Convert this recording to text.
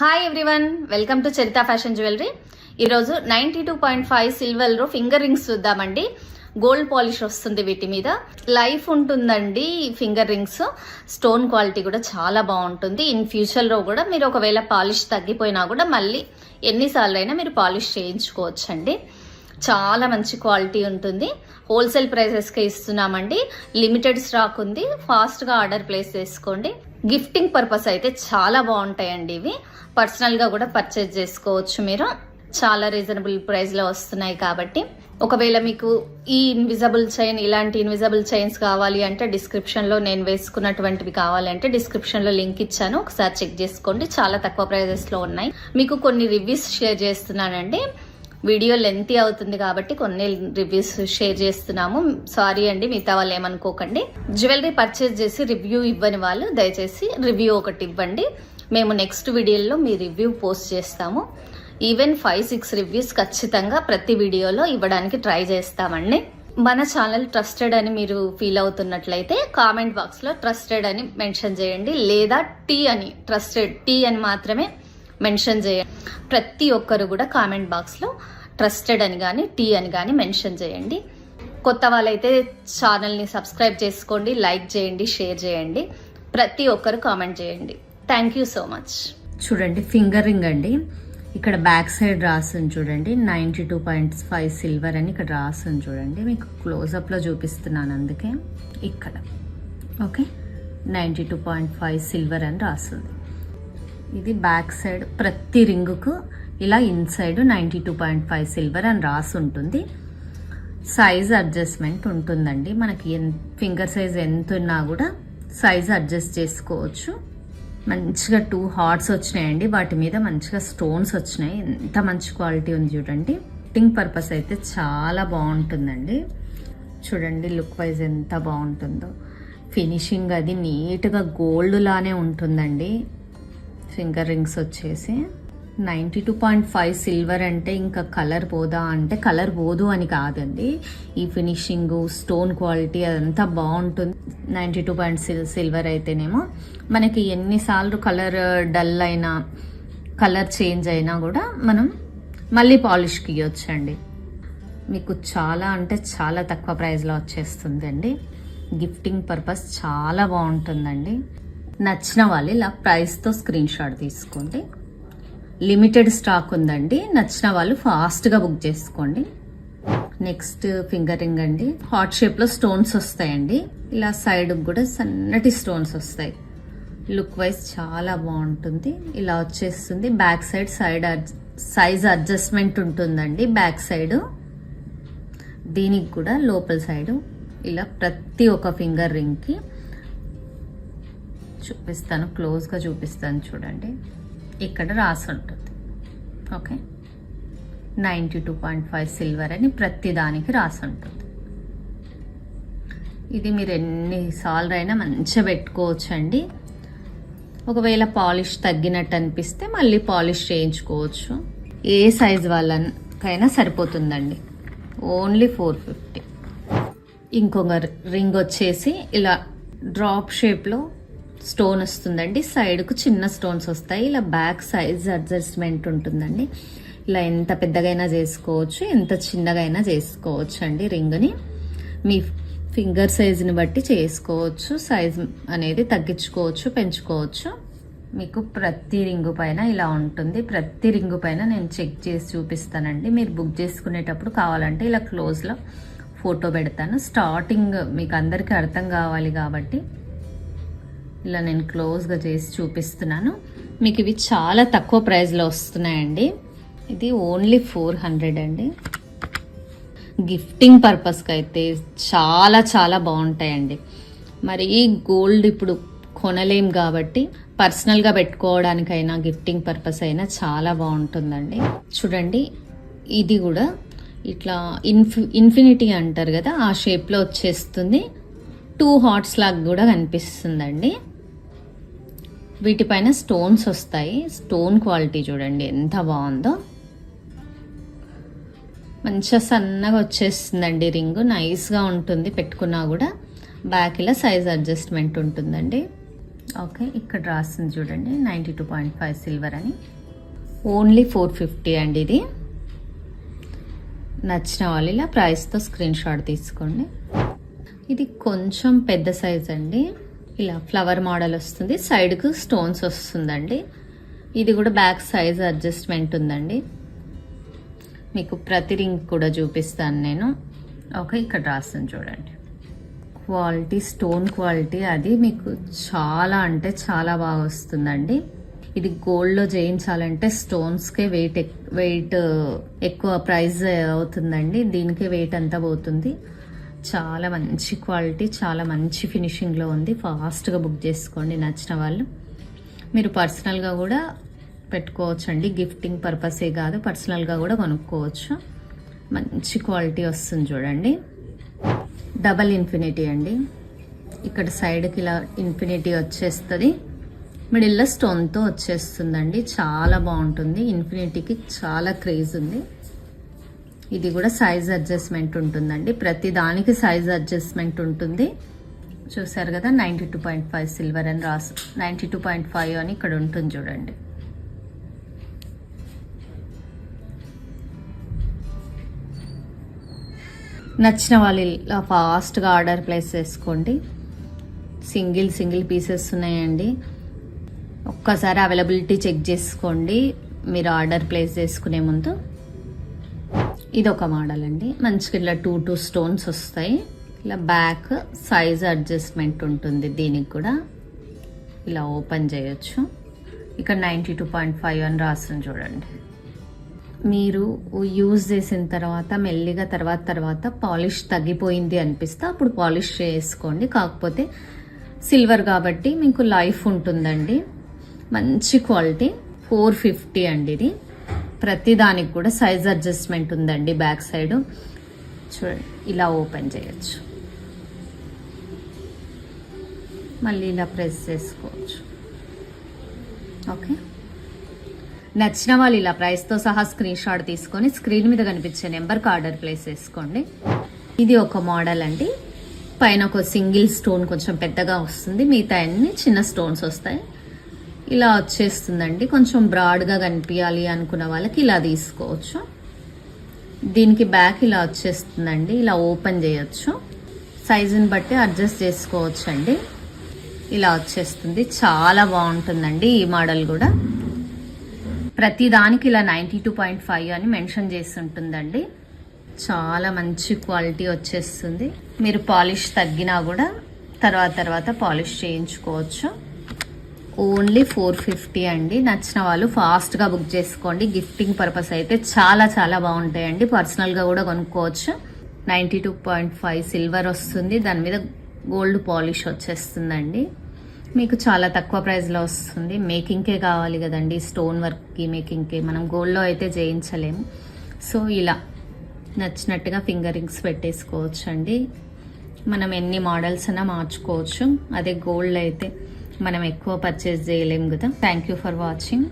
Hi everyone, welcome to Charitha fashion jewellery. ఈరోజు 92.5 silver లో finger rings చూద్దామండి. గోల్డ్ పాలిష్ వస్తుంది, వీటి మీద లైఫ్ ఉంటుందండి. ఫింగర్ రింగ్స్ స్టోన్ క్వాలిటీ కూడా చాలా బాగుంటుంది. ఇన్ ఫ్యూచర్ లో కూడా మీరు ఒకవేళ పాలిష్ తగ్గిపోయినా కూడా మళ్ళీ ఎన్నిసార్లు అయినా మీరు పాలిష్ చేయించుకోవచ్చండి. చాలా మంచి క్వాలిటీ ఉంటుంది. హోల్సేల్ ప్రైసెస్కే ఇస్తున్నామండి. లిమిటెడ్ స్టాక్ ఉంది, ఫాస్ట్గా ఆర్డర్ ప్లేస్ చేసుకోండి. గిఫ్టింగ్ పర్పస్ అయితే చాలా బాగుంటాయండి. ఇవి పర్సనల్గా కూడా పర్చేజ్ చేసుకోవచ్చు. మీరు చాలా రీజనబుల్ ప్రైస్లో వస్తున్నాయి కాబట్టి ఒకవేళ మీకు ఈ ఇన్విజిబుల్ చైన్, ఇలాంటి ఇన్విజిబుల్ చైన్స్ కావాలి అంటే డిస్క్రిప్షన్లో నేను వేసుకున్నటువంటివి కావాలంటే డిస్క్రిప్షన్లో లింక్ ఇచ్చాను, ఒకసారి చెక్ చేసుకోండి. చాలా తక్కువ ప్రైజెస్లో ఉన్నాయి. మీకు కొన్ని రివ్యూస్ షేర్ చేస్తున్నానండి. వీడియో లెంతీ అవుతుంది కాబట్టి కొన్ని రివ్యూస్ షేర్ చేస్తున్నాము. సారీ అండి, మిగతా వాళ్ళు ఏమనుకోకండి. జ్యువెలరీ పర్చేస్ చేసి రివ్యూ ఇవ్వని వాళ్ళు దయచేసి రివ్యూ ఒకటి ఇవ్వండి. మేము నెక్స్ట్ వీడియోలో మీ రివ్యూ పోస్ట్ చేస్తాము. ఈవెన్ 5-6 రివ్యూస్ ఖచ్చితంగా ప్రతి వీడియోలో ఇవ్వడానికి ట్రై చేస్తామండి. మన ఛానల్ ట్రస్టెడ్ అని మీరు ఫీల్ అవుతున్నట్లయితే కామెంట్ బాక్స్లో ట్రస్టెడ్ అని మెన్షన్ చేయండి, లేదా ట్రస్టెడ్ టీ అని మాత్రమే మెన్షన్ చేయండి. ప్రతి ఒక్కరు కూడా కామెంట్ బాక్స్లో ట్రస్టెడ్ అని కానీ టీ అని కానీ మెన్షన్ చేయండి. కొత్త వాళ్ళైతే ఛానల్ని సబ్స్క్రైబ్ చేసుకోండి, లైక్ చేయండి, షేర్ చేయండి. ప్రతి ఒక్కరు కామెంట్ చేయండి. Thank you so much. చూడండి, ఫింగర్ రింగ్ అండి. ఇక్కడ బ్యాక్ సైడ్ రాస్తుంది చూడండి, 92.5 సిల్వర్ అని ఇక్కడ రాస్తుంది చూడండి. మీకు క్లోజప్లో చూపిస్తున్నాను, అందుకే ఇక్కడ ఓకే 92.5 సిల్వర్ అని రాస్తుంది. ఇది బ్యాక్ సైడ్. ప్రతి రింగుకు ఇలా ఇన్సైడ్ 92.5 సిల్వర్ అని రాసి ఉంటుంది. సైజ్ అడ్జస్ట్మెంట్ ఉంటుందండి. మనకి ఫింగర్ సైజ్ ఎంత ఉన్నా కూడా సైజ్ అడ్జస్ట్ చేసుకోవచ్చు. మంచిగా 2 హార్ట్స్ వచ్చినాయండి, వాటి మీద మంచిగా స్టోన్స్ వచ్చినాయి. ఎంత మంచి క్వాలిటీ ఉంది చూడండి. ఫిట్టింగ్ పర్పస్ అయితే చాలా బాగుంటుందండి. చూడండి లుక్ వైజ్ ఎంత బాగుంటుందో. ఫినిషింగ్ అది నీట్గా గోల్డ్ లానే ఉంటుందండి. ఫింగర్ రింగ్స్ వచ్చేసి 92.5 సిల్వర్ అంటే ఇంకా కలర్ పోదా అంటే కలర్ పోదు అని కాదండి. ఈ ఫినిషింగ్, స్టోన్ క్వాలిటీ అదంతా బాగుంటుంది. 92.6 సిల్వర్ అయితేనేమో మనకి ఎన్నిసార్లు కలర్ డల్ అయినా, కలర్ చేంజ్ అయినా కూడా మనం మళ్ళీ పాలిష్కి ఇవ్వచ్చండి. మీకు చాలా అంటే చాలా తక్కువ ప్రైస్లో వచ్చేస్తుందండి. గిఫ్టింగ్ పర్పస్ చాలా బాగుంటుందండి. నచ్చిన వాళ్ళు ఇలా ప్రైస్తో స్క్రీన్ షాట్ తీసుకోండి. లిమిటెడ్ స్టాక్ ఉందండి. నచ్చిన వాళ్ళు ఫాస్ట్గా బుక్ చేసుకోండి. నెక్స్ట్ ఫింగర్ రింగ్ అండి. హార్ట్ షేప్లో స్టోన్స్ వస్తాయండి. ఇలా సైడ్ కూడా సన్నటి స్టోన్స్ వస్తాయి. లుక్ వైజ్ చాలా బాగుంటుంది. ఇలా వచ్చేస్తుంది. బ్యాక్ సైడ్ సైజ్ అడ్జస్ట్మెంట్ ఉంటుందండి. బ్యాక్ సైడ్ దీనికి కూడా లోపల సైడ్ ఇలా ప్రతి ఒక్క ఫింగర్ రింగ్కి చూపిస్తాను, క్లోజ్గా చూపిస్తాను చూడండి. ఇక్కడ రాసి ఉంటుంది ఓకే 92.5 సిల్వర్ అని ప్రతి దానికి రాసి ఉంటుంది. ఇది మీరు ఎన్నిసార్లు అయినా మంచిగా పెట్టుకోవచ్చు అండి. ఒకవేళ పాలిష్ తగ్గినట్టు అనిపిస్తే మళ్ళీ పాలిష్ చేయించుకోవచ్చు. ఏ సైజ్ వాళ్ళకైనా సరిపోతుందండి. ఓన్లీ 450. ఇంకొక రింగ్ వచ్చేసి ఇలా డ్రాప్ షేప్లో స్టోన్ వస్తుందండి. సైడ్కు చిన్న స్టోన్స్ వస్తాయి. ఇలా బ్యాక్ సైజ్ అడ్జస్ట్మెంట్ ఉంటుందండి. ఇలా ఎంత పెద్దగైనా చేసుకోవచ్చు, ఎంత చిన్నగా అయినా చేసుకోవచ్చు అండి. రింగ్ని మీ ఫింగర్ సైజుని బట్టి చేసుకోవచ్చు. సైజ్ అనేది తగ్గించుకోవచ్చు, పెంచుకోవచ్చు. మీకు ప్రతి రింగు పైన ఇలా ఉంటుంది. ప్రతి రింగు పైన నేను చెక్ చేసి చూపిస్తానండి. మీరు బుక్ చేసుకునేటప్పుడు కావాలంటే ఇలా క్లోజ్లో ఫోటో పెడతాను. స్టార్టింగ్ మీకు అందరికీ అర్థం కావాలి కాబట్టి ఇలా నేను క్లోజ్గా చేసి చూపిస్తున్నాను. మీకు ఇవి చాలా తక్కువ ప్రైస్లో వస్తున్నాయండి. ఇది ఓన్లీ 400 అండి. గిఫ్టింగ్ పర్పస్కి అయితే చాలా చాలా బాగుంటాయండి. మరి ఈ గోల్డ్ ఇప్పుడు కొనలేం కాబట్టి పర్సనల్గా పెట్టుకోవడానికైనా గిఫ్టింగ్ పర్పస్ అయినా చాలా బాగుంటుందండి. చూడండి, ఇది కూడా ఇట్లా ఇన్ఫినిటీ అంటారు కదా, ఆ షేప్లో వచ్చేస్తుంది. 2 హార్ట్స్ లాగా కూడా కనిపిస్తుందండి. వీటిపైన స్టోన్స్ వస్తాయి. స్టోన్ క్వాలిటీ చూడండి ఎంత బాగుందో. మంచిగా సన్నగా వచ్చేస్తుందండి రింగ్. నైస్గా ఉంటుంది పెట్టుకున్నా కూడా. బ్యాక్ ఇలా సైజ్ అడ్జస్ట్మెంట్ ఉంటుందండి. ఓకే, ఇక్కడ రాస్తుంది చూడండి 92.5 సిల్వర్ అని. ఓన్లీ 450 అండి ఇది. నచ్చిన వాళ్ళు ఇలా ప్రైస్తో స్క్రీన్ షాట్ తీసుకోండి. ఇది కొంచెం పెద్ద సైజ్ అండి. ఇలా ఫ్లవర్ మోడల్ వస్తుంది, సైడ్కు స్టోన్స్ వస్తుందండి. ఇది కూడా బ్యాక్ సైజ్ అడ్జస్ట్మెంట్ ఉందండి. మీకు ప్రతి రింగ్ కూడా చూపిస్తాను నేను. ఓకే, ఇక్కడ రాస్తుంది చూడండి. క్వాలిటీ, స్టోన్ క్వాలిటీ అది మీకు చాలా అంటే చాలా బాగా వస్తుందండి. ఇది గోల్డ్లో చేయించాలంటే స్టోన్స్కే వెయిట్ ఎక్కువ ప్రైస్ అవుతుందండి. దీనికే వెయిట్ అంతా పోతుంది. చాలా మంచి క్వాలిటీ, చాలా మంచి ఫినిషింగ్లో ఉంది. ఫాస్ట్గా బుక్ చేసుకోండి నచ్చిన వాళ్ళు. మీరు పర్సనల్గా కూడా పెట్టుకోవచ్చండి. గిఫ్టింగ్ పర్పసే కాదు, పర్సనల్గా కూడా కొనుక్కోవచ్చు. మంచి క్వాలిటీ వస్తుంది చూడండి. డబల్ ఇన్ఫినిటీ అండి. ఇక్కడ సైడ్కి ఇలా ఇన్ఫినిటీ వచ్చేస్తుంది, మిడిల్లో స్టోన్తో వచ్చేస్తుందండి. చాలా బాగుంటుంది. ఇన్ఫినిటీకి చాలా క్రేజ్ ఉంది. ఇది కూడా సైజ్ అడ్జస్ట్మెంట్ ఉంటుందండి. ప్రతి దానికి సైజ్ అడ్జస్ట్మెంట్ ఉంటుంది. చూసారు కదా, 92.5 సిల్వర్ అని రాసు, 92.5 అని ఇక్కడ ఉంటుంది చూడండి. నచ్చిన వాళ్ళు ఇలా ఫాస్ట్గా ఆర్డర్ ప్లేస్ చేసుకోండి. సింగిల్ పీసెస్ ఉన్నాయండి. ఒక్కసారి అవైలబిలిటీ చెక్ చేసుకోండి మీరు ఆర్డర్ ప్లేస్ చేసుకునే ముందు. ఇది ఒక మోడల్ అండి. మంచిగా ఇలా 2 స్టోన్స్ వస్తాయి. ఇలా బ్యాక్ సైజ్ అడ్జస్ట్మెంట్ ఉంటుంది. దీనికి కూడా ఇలా ఓపెన్ చేయొచ్చు. ఇక్కడ 92.5 అని రాస్తుంది చూడండి. మీరు యూజ్ చేసిన తర్వాత మెల్లిగా తర్వాత పాలిష్ తగ్గిపోయింది అనిపిస్తే అప్పుడు పాలిష్ చేసుకోండి. కాకపోతే సిల్వర్ కాబట్టి మీకు లైఫ్ ఉంటుందండి. మంచి క్వాలిటీ. 450 అండి ఇది. ప్రతి దానికి కూడా సైజ్ అడ్జస్ట్మెంట్ ఉందండి. బ్యాక్ సైడ్ చూడండి, ఇలా ఓపెన్ చేయొచ్చు, మళ్ళీ ఇలా ప్రెస్ చేసుకోవచ్చు. ఓకే, నచ్చిన వాళ్ళు ఇలా ప్రైస్తో సహా స్క్రీన్ షాట్ తీసుకొని స్క్రీన్ మీద కనిపించే నెంబర్కి ఆర్డర్ ప్లేస్ చేసుకోండి. ఇది ఒక మోడల్ అండి. పైన ఒక సింగిల్ స్టోన్ కొంచెం పెద్దగా వస్తుంది, మిగతా అన్ని చిన్న స్టోన్స్ వస్తాయి. ఇలా వచ్చేస్తుందండి. కొంచెం బ్రాడ్గా కనిపించాలి అనుకున్న వాళ్ళకి ఇలా తీసుకోవచ్చు. దీనికి బ్యాక్ ఇలా వచ్చేస్తుందండి. ఇలా ఓపెన్ చేయొచ్చు, సైజుని బట్టి అడ్జస్ట్ చేసుకోవచ్చు అండి. ఇలా వచ్చేస్తుంది. చాలా బాగుంటుందండి ఈ మోడల్ కూడా. ప్రతి దానికి ఇలా 92.5 అని మెన్షన్ చేసి ఉంటుందండి. చాలా మంచి క్వాలిటీ వచ్చేస్తుంది. మీరు పాలిష్ తగ్గినా కూడా తర్వాత పాలిష్ చేయించుకోవచ్చు. ఓన్లీ 450 అండి. నచ్చిన వాళ్ళు ఫాస్ట్గా బుక్ చేసుకోండి. గిఫ్టింగ్ పర్పస్ అయితే చాలా బాగుంటాయండి. పర్సనల్గా కూడా కొనుక్కోవచ్చు. 92.5 సిల్వర్ వస్తుంది, దాని మీద గోల్డ్ పాలిష్ వచ్చేస్తుందండి. మీకు చాలా తక్కువ ప్రైస్లో వస్తుంది. మేకింగ్కే కావాలి కదండి, స్టోన్ వర్క్కి మేకింగ్కే. మనం గోల్డ్లో అయితే చేయించలేము. సో ఇలా నచ్చినట్టుగా ఫింగర్ రింగ్స్ పెట్టేసుకోవచ్చు అండి. మనం ఎన్ని మోడల్స్ అయినా మార్చుకోవచ్చు. అదే గోల్డ్ అయితే మనం ఎక్కువ పర్చేస్ చేయలేము కదా. Thank you for watching.